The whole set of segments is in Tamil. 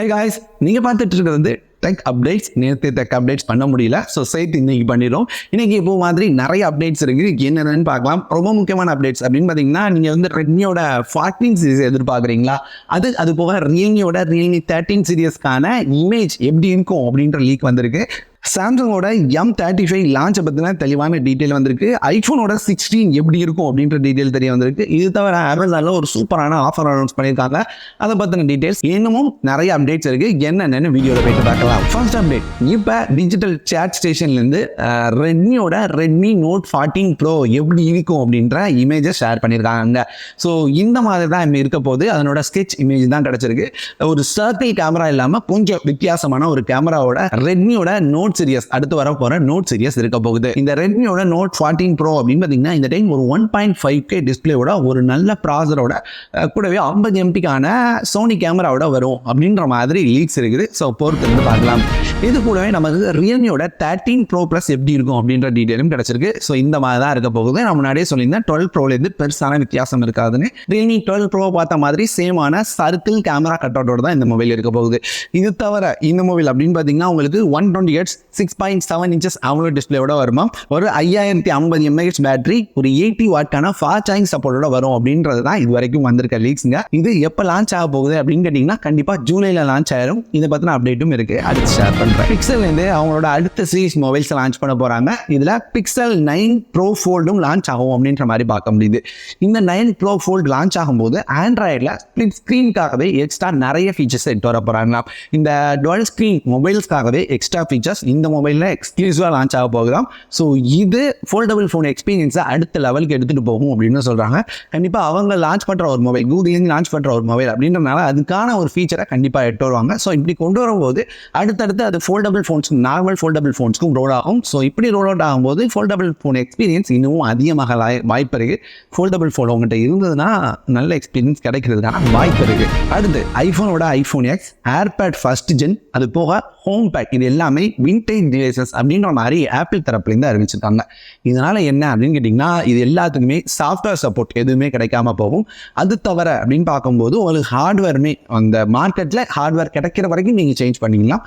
ஹை காய்ஸ், நீங்கள் பார்த்துட்டு இருக்கிறது வந்து டெக் அப்டேட்ஸ். நேற்று டெக் அப்டேட்ஸ் பண்ண முடியல, ஸோ சேர்த்து இன்னைக்கு பண்ணிடுறோம். இன்னைக்கு இப்போ மாதிரி நிறைய அப்டேட்ஸ் இருக்குது, என்னென்னு பார்க்கலாம். ரொம்ப முக்கியமான அப்டேட்ஸ் அப்படின்னு பார்த்தீங்கன்னா, நீங்கள் வந்து ரெட்மியோட 14 சீரிஸ் எதிர்பார்க்குறீங்களா? அது போக ரியல்மியோட ரியல்மி 13 சீரியஸ்க்கான இமேஜ் எப்படி இருக்கும் அப்படின்ற லீக் வந்திருக்கு. சாம்சங்கோட M35 லான்ச்சை பற்றின தெளிவான டீட்டெயில் வந்திருக்கு. ஐஃபோனோட 16 எப்படி இருக்கும் அப்படின்ற டீட்டெயில் தெரிய வந்திருக்கு. இது தவிர அமேசானில் ஒரு சூப்பரான ஆஃபர் அனௌன்ஸ் பண்ணியிருக்காங்க, அதை பற்றின டீட்டெயில்ஸ். இன்னமும் நிறைய அப்டேட்ஸ் இருக்குது, என்னென்னு வீடியோவில் போயிட்டு பார்க்கலாம். ஃபர்ஸ்ட் அப்டேட், இப்போ டிஜிட்டல் சேட் ஸ்டேஷன்லேருந்து ரெட்மியோட ரெட்மி நோட் 14 ப்ரோ எப்படி இருக்கும் அப்படின்ற இமேஜை ஷேர் பண்ணியிருக்காங்க. ஸோ இந்த மாதிரி தான் இருக்க போது. அதனோட ஸ்கெட்ச் இமேஜ் தான் கிடச்சிருக்கு. ஒரு சர்க்கிள் கேமரா இல்லாமல் கொஞ்சம் வித்தியாசமான ஒரு கேமராவோட ரெட்மியோட நோட் சீரிஸ், அடுத்து வர போற நோட் சீரிஸ் இருக்க போகுது. இந்த ரெட்மியோட நோட் 14 ப்ரோ அப்படின்னு பார்த்தீங்கன்னா, இந்த டைம் ஒரு 1.5K டிஸ்பிளேயோட ஒரு நல்ல ப்ராசரோட கூடவே 50 எம்பிக்கான சோனி கேமராவோட வரும் அப்படின்ற மாதிரி லீக்ஸ் இருக்குது. ஸோ பொறுத்து இருந்து பார்க்கலாம். இது கூடவே நமக்கு ரியல்மியோட 13 ப்ரோ ப்ளஸ் எப்படி இருக்கும் அப்படின்ற டீட்டெயிலும் கிடைச்சிருக்கு. ஸோ இந்த மாதிரி தான் இருக்க போகுது. நான் முன்னாடியே சொல்லியிருந்தேன், 12 ப்ரோலேருந்து பெருசான வித்தியாசம் இருக்காதுன்னு. ரியல்மி 12 ப்ரோ பார்த்த மாதிரி சேமான சர்க்கிள் கேமரா கட் அவுட்டோட தான் இந்த மொபைல் இருக்க போகுது. இது தவிர இந்த மொபைல் அப்படின்னு பார்த்தீங்கன்னா, உங்களுக்கு 120Hz 6.7 inches AMOLED டிஸ்பிளேயோட வருமா, ஒரு 5050 mAh பேட்டரி, ஒரு 80 வாட்டான ஃபாஸ்ட் சார்ஜிங் சப்போர்ட்டோட வரும் அப்படின்றது தான் இது வரைக்கும் வந்திருக்க லீக்ஸ்ங்க. இது எப்போ லான்ச் ஆக போகுது அப்படின்னு கேட்டிங்கன்னா, கண்டிப்பாக ஜூலையில் லான்ச் ஆயிரும். இதை பற்றின அப்டேட்டும் இருக்குது, அடுத்து ஷேர் பண்ணுறேன். பிக்சல்லேருந்து அவங்களோட அடுத்த சீரிஸ் மொபைல்ஸ் லான்ச் பண்ண போகிறாங்க. இதில் பிக்சல் 9 ப்ரோ ஃபோல்டும் லான்ச் ஆகும் அப்படின்ற மாதிரி பார்க்க முடியுது. இந்த 9 ப்ரோ ஃபோல்ட் லான்ச் ஆகும்போது ஆண்ட்ராய்டில் ஸ்பிளிட் ஸ்க்ரீனுக்காகவே எக்ஸ்ட்ரா நிறைய ஃபீச்சர்ஸ் எடுத்து வர போகிறாங்க. இந்த டுவல் ஸ்க்ரீன் மொபைல்ஸ்க்காகவே எக்ஸ்ட்ரா ஃபீச்சர்ஸ் இந்த மொபைலில் எக்ஸ்க்ளூசிவாக லான்ச் ஆக போகுதாம். ஸோ இது ஃபோல்டபுள் ஃபோன் எக்ஸ்பீரியன்ஸை அடுத்த லெவலுக்கு எடுத்துகிட்டு போகும் அப்படின்னு சொல்கிறாங்க. கண்டிப்பாக அவங்க லான்ச் பண்ணுற ஒரு மொபைல், கூகுள்லேருந்து லான்ச் பண்ணுற ஒரு மொபைல் அப்படின்றனால அதுக்கான ஒரு ஃபீச்சரை கண்டிப்பாக எடுத்து வருவாங்க. ஸோ இப்படி கொண்டு வரும்போது அடுத்தடுத்து அது foldable phones, normal foldable ஃபோன்ஸ்க்கும் role ஆகும். ஸோ இப்படி ரோல் அவுட் ஆகும்போது ஃபோல்டபுள் ஃபோன் எக்ஸ்பீரியன்ஸ் இன்னும் அதிகமாக வாய்ப்பு இருக்குது. ஃபோல்டபுள் ஃபோன் உங்கள்கிட்ட இருந்ததுன்னா நல்ல எக்ஸ்பீரியன்ஸ் கிடைக்கிறதுக்கான வாய்ப்பு இருக்குது. அடுத்து ஐஃபோனோட iPhone X, AirPod first gen, அது போக ஹோம் பேட், இது எல்லாமே விண்டேஜ் டிவைசஸ் அப்படின்ற மாதிரி ஆப்பிள் தரப்புலேருந்து அறிவிச்சிருக்காங்க. இதனால் என்ன அப்படின்னு கேட்டிங்கன்னா, இது எல்லாத்துக்குமே சாஃப்ட்வேர் சப்போர்ட் எதுவுமே கிடைக்காம போகும். அது தவிர அப்படின்னு பார்க்கும்போது உங்களுக்கு ஹார்ட்வேருமே அந்த மார்க்கெட்டில் ஹார்ட்வேர் கிடைக்கிற வரைக்கும் நீங்கள் சேஞ்ச் பண்ணிக்கலாம்.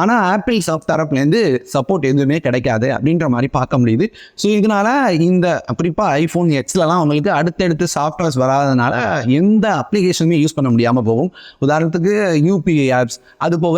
ஆனால் ஆப்பிள் தரப்புலேருந்து சப்போர்ட் எதுவுமே கிடைக்காது அப்படின்ற மாதிரி பார்க்க முடியுது. ஸோ இதனால் இந்த குறிப்பாக ஐஃபோன் எக்ஸ்லலாம் உங்களுக்கு அடுத்தடுத்து சாஃப்ட்வேர்ஸ் வராதனால எந்த அப்ளிகேஷனுமே யூஸ் பண்ண முடியாமல் போகும். உதாரணத்துக்கு யூபிஐ ஆப்ஸ், அது போக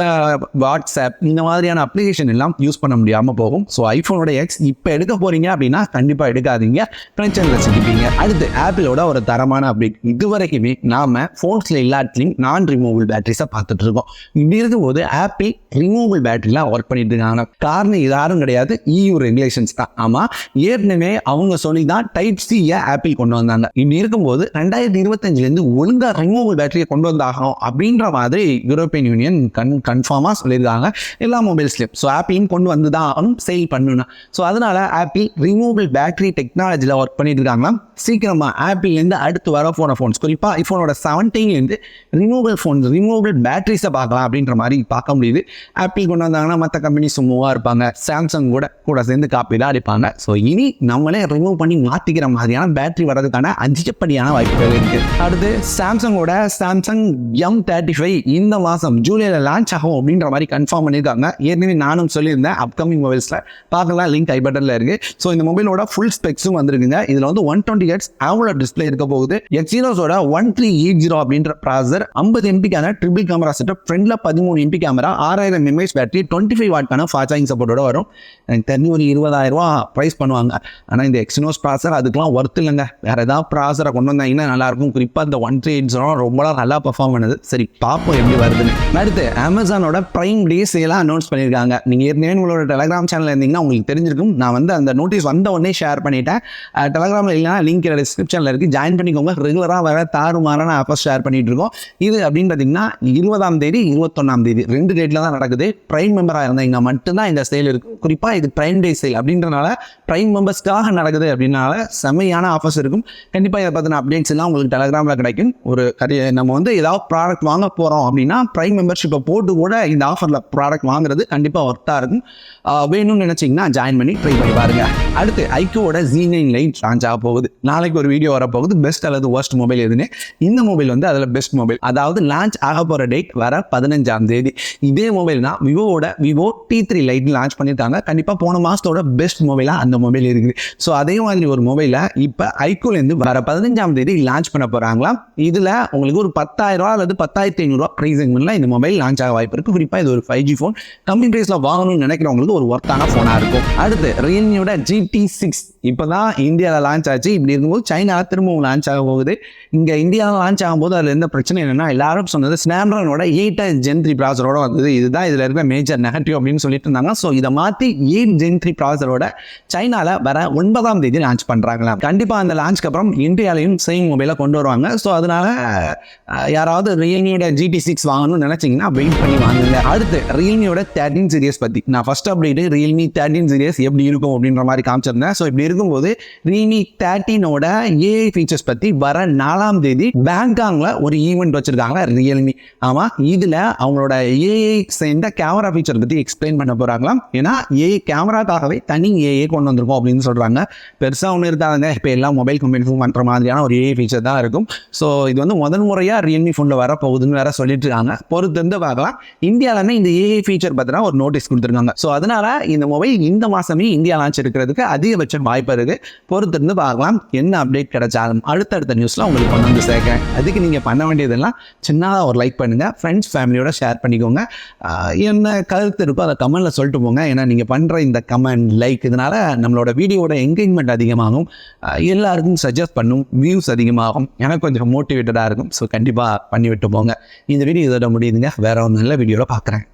வாட்ஸ்அப், இந்த மாதிரியான அப்ளிகேஷன் எல்லாம் யூஸ் பண்ண முடியாமல் போகும். ஸோ ஐஃபோனோட எக்ஸ் இப்போ எடுக்க போகிறீங்க அப்படின்னா கண்டிப்பாக எடுக்காதீங்க, பிரச்சனையில் சிக்கிப்பீங்க. அடுத்து ஆப்பிளோட ஒரு தரமான அப்டேட். இதுவரைக்குமே நாம் ஃபோன்ஸில் எல்லாத்துலேயும் நான் ரிமூவபிள் பேட்டரிஸை பார்த்துட்டு இருக்கோம். இப்படி இருக்கும்போது ஆப்பிள் ரிமூவபிள் பேட்டரிலாம் ஒர்க் பண்ணிட்டு இருக்காங்க. காரணம் யாரும் கிடையாது, EU ரெகுலேஷன்ஸ் தான். ஆமாம், ஏற்கனவே அவங்க சொல்லி தான் டைப் சியை ஆப்பிள் கொண்டு வந்தாங்க. இப்படி இருக்கும்போது 2025 ஒழுங்காக ரிமூவபிள் பேட்டரியை கொண்டு வந்தாகணும் அப்படின்ற மாதிரி யூரோப்பியன் யூனியன் கன்ஃபார்மாக சொல்லியிருக்காங்க எல்லா மொபைல்ஸ்லையும். ஸோ ஆப்பிளும் கொண்டு வந்து தான் சேல் பண்ணணும். ஸோ அதனால ஆப்பிள் ரிமூவபிள் பேட்டரி டெக்னாலஜியில் ஒர்க் பண்ணிட்டு இருக்காங்க. சீக்கிரமாக ஆப்பிள்லேருந்து அடுத்து வர போன ஃபோன்ஸ், குறிப்பாக ஐஃபோனோட 17 ரிமூவபிள் பேட்டரிஸை பார்க்கலாம் அப்படின்ற மாதிரி பார்க்க முடியுது. ஆப்பிள் கொண்டு வந்தாங்கன்னா மற்ற கம்பெனி சும்மாவாக இருப்பாங்க, சாம்சங் கூட சேர்ந்து காப்பி தான் அடிப்பாங்க. ஸோ இனி நம்மளே ரிமூவ் பண்ணி மாற்றிக்கிற மாதிரியான பேட்டரி வர்றதுக்கான அதிகப்படியான வாய்ப்புகள் இருக்குது. அடுத்து சாம்சங்கோட சாம்சங் M35 இந்த மாதம் ஜூலையில் லான்ச் ஆகும் அப்படின்ற மாதிரி கன்ஃபார்ம் பண்ணியிருக்காங்க. ஏற்கனவே நானும் சொல்லியிருந்தேன், அப்கமிங் மொபைல்ஸில் பார்க்கலாம், லிங்க் ஐ பட்டனில் இருக்குது. ஸோ இந்த மொபைலோட ஃபுல் ஸ்பெக்ஸும் வந்துருக்குங்க. இதில் வந்து 120Hz AMOLED டிஸ்பிளே இருக்க போகுது. எக்ஸினோஸோட 1380 அப்படின்ற ப்ராசர், 50 எம்பிக்கான ட்ரிபிள் கேமரா செட்டப், ஃப்ரண்ட்ல 13 MP camera, 6000 mAh battery, 25 வாட்டான fast charging சப்போர்ட்டோட வரும். எனக்கு தெரிஞ்சு ஒரு 20,000 ப்ரைஸ் பண்ணுவாங்க. ஆனால் இந்த எக்ஸினோஸ் ப்ராசர் அதுக்கெலாம் ஒர்த் இல்லைங்க. வேறு ஏதாவது ப்ராசரை கொண்டு வந்தாங்கன்னா நல்லாயிருக்கும். குறிப்பாக இந்த 1380 ரொம்ப நல்லா பர்ஃபார்ம் பண்ணுது. சரி, பார்ப்போம் எப்படி வருதுன்னு. அடுத்து அமேசானோட பிரைம் டே சேலாக அனௌன்ஸ் பண்ணியிருக்காங்க. நீங்கள் ஏற்கனவே உங்களோட டெலகிராம் சேனலில் இருந்தீங்கன்னா உங்களுக்கு தெரிஞ்சிருக்கும். நான் வந்து அந்த நோட்டீஸ் வந்த உடனே ஷேர் பண்ணிட்டேன். டெலகிராமில் இல்லைனா லிங்க் டிஸ்கிரிப்ஷனில் இருக்குது, ஜாயின் பண்ணிக்கோங்க. ரெகுலராக வேறு தாறுமாறான ஆஃபர்ஸ் ஷேர் பண்ணிட்டு இருக்கோம். இது அப்படின்னு பார்த்தீங்கன்னா 20ஆம் தேதி 21ஆம் தேதி 2 டேட்டில் தான் நடக்குது. ப்ரைம் மெம்பராக இருந்தீங்க மட்டும்தான் இந்த சேல் இருக்கும். குறிப்பாக இது ப்ரைம் டே சேல் அப்படின்றனால ப்ரைம் மெம்பர்ஸ்க்காக நடக்குது அப்படின்னால செம்மையான ஆஃபர்ஸ் இருக்கும். கண்டிப்பாக இதை பற்றின அப்டேட்ஸ் எல்லாம் உங்களுக்கு டெலகிராமில் கிடைக்கும். நம்ம வந்து ஏதாவது ப்ராடக்ட் வாங்க போகிறோம் அப்படின்னா ப்ரைம் மெம்பர்ஷிப்பை போட்டு கூட இந்த ஆஃபரில் ப்ராடக்ட் வாங்குறது கண்டிப்பாக ஒர்த்தாக இருக்கும். வேணும்னு நினச்சிங்கன்னா ஜாயின் பண்ணி ட்ரை பண்ணி பாருங்க. அடுத்து ஐக்யூவோட Z9 Lite லான்ச் ஆக போகுது. நாளைக்கு ஒரு வீடியோ வரப்போகுது, பெஸ்ட் அல்லது worst மொபைல் எதுன்னு. இந்த மொபைல் வந்து அதில் பெஸ்ட் மொபைல், அதாவது லான்ச் ஆக போகிற டேட் வர 15ஆம் தேதி. இதே மொபைல் தான் விவோட விவோ T3 Lite லான்ச் பண்ணியிருக்காங்க. கண்டிப்பாக போன மாதத்தோட பெஸ்ட் மொபைலாக அந்த மொபைல் இருக்குது. ஸோ அதே மாதிரி ஒரு மொபைலை இப்போ ஐக்யூலேருந்து வர 15ஆம் தேதி லான்ச் பண்ண போகிறாங்களாம். இதில் உங்களுக்கு ஒரு 10,000 அல்லது 10,500 ப்ரைஸிங்கில் இந்த மொபைல் லான்ச் ஆக வாய்ப்பு இருக்குது. குறிப்பாக இது ஒரு 5G ஃபோன், கம்மி ப்ரைஸில் வாங்கணும்னு நினைக்கிறவங்களுக்கு ஒரு ஒர்த்தான ஃபோனாக இருக்கும். அடுத்து ரியல்மியோட GT6 இப்போ தான் இந்தியாவில் லான்ச் ஆச்சு. இப்படி இருக்கும்போது சைனாவில் திரும்பவும் லான்ச் ஆக போகுது. இங்கே இந்தியாவில் லான்ச் ஆகும்போது அதில் எந்த பிரச்சனை என்னென்னா, எல்லாரும் சொன்னது ஸ்னாப்ட்ராகனோட 8 Gen 3 ப்ராசரோட வந்தது. இதுதான் இதில் இருக்கிற மேஜர் நெகட்டிவ் அப்படின்னு சொல்லிட்டு இருந்தாங்க. ஸோ இதை மாற்றி 8 Gen 3 ப்ராசரோட சைனாவில் வர 9ஆம் தேதி லான்ச் பண்ணுறாங்களா. கண்டிப்பாக அந்த லான்ச்க்கு அப்புறம் இந்தியாவிலையும் சேம் மொபைலை கொண்டு வருவாங்க. ஸோ அதனால யாராவது ரியல்மியோட GT6 வாங்கணும்னு நினச்சிங்கன்னா வெயிட் பண்ணி வாங்குங்க. அடுத்து ரியல்மியோட 13 சீரியஸ் பற்றி நான் ஃபர்ஸ்ட் அப்டேட்டு ரியல்மி 13 சீரியஸ் எப்படி இருக்கும் அப்படின்ற மாதிரி காமிச்சிருந்தேன். ஸோ இப்படி இருக்கும்போது ரியல்மி 13ஓட AI ஃபீச்சர்ஸ் பற்றி வர 4ஆம் தேதி பேங்காக்ல ஒரு ஈவெண்ட் வச்சிருக்காங்க ரியல்மி. ஆமாம், இதில் அவங்களோட AI சேர்ந்த கேமரா ஃபீச்சர் பற்றி எக்ஸ்பிளைன் பண்ண போகிறாங்களாம். ஏன்னா AI கேமராக்காகவே தனி AI கொண்டு வந்திருக்கோம் அப்படின்னு சொல்கிறாங்க. பெருசாக ஒன்று இருக்காதுங்க, இப்போ எல்லாம் மொபைல் கம்பெனிஸும் பண்ணுற மாதிரியான ஒரு AI ஃபீச்சர் தான் இருக்கும். ஸோ இது வந்து முதல் முறையாக ரியல்மி ஃபோனில் வர போகுதுன்னு வேற சொல்லிட்டு இருக்காங்க. பொறுத்திருந்து பார்க்கலாம். இந்தியாவிலுமே இந்த AI ஃபீச்சர் பற்றினா ஒரு நோட்டீஸ் கொடுத்துருக்காங்க. ஸோ அதனால இந்த மொபைல் இந்த மாதமே இந்தியா லான்ச் இருக்கிறதுக்கு அதிகபட்ச வாய்ப்பு இருக்குது. பொறுத்திருந்து பார்க்கலாம் என்ன அப்டேட் கிடைச்சாலும் அடுத்தடுத்த நியூஸில் உங்களுக்கு கொண்டு வந்து சேர்க்கிறேன். அதுக்கு நீங்கள் பண்ண வேண்டியதெல்லாம் சின்னதாக ஒரு லைக் பண்ணுங்கள், ஃப்ரெண்ட்ஸ் ஃபேமிலியோட ஷேர் பண்ணிக்கோங்க. என்ன கருத்து இருக்கோ அதை கமெண்ட்டில் சொல்லிட்டு போங்க. ஏன்னா நீங்கள் பண்ணுற இந்த கமெண்ட் லைக் இதனால் நம்மளோட வீடியோட என்கேஜ்மெண்ட் அதிகமாகும், எல்லாருக்கும் சஜஸ்ட் பண்ணும், வியூஸ் அதிகமாகும், எனக்கு கொஞ்சம் மோட்டிவேட்டடாக இருக்கும். ஸோ கண்டிப்பாக பண்ணிவிட்டு போங்க. இந்த வீடியோ இதோட முடியுதுங்க. வேற ஒரு நல்ல வீடியோவில் பார்க்குறேன்.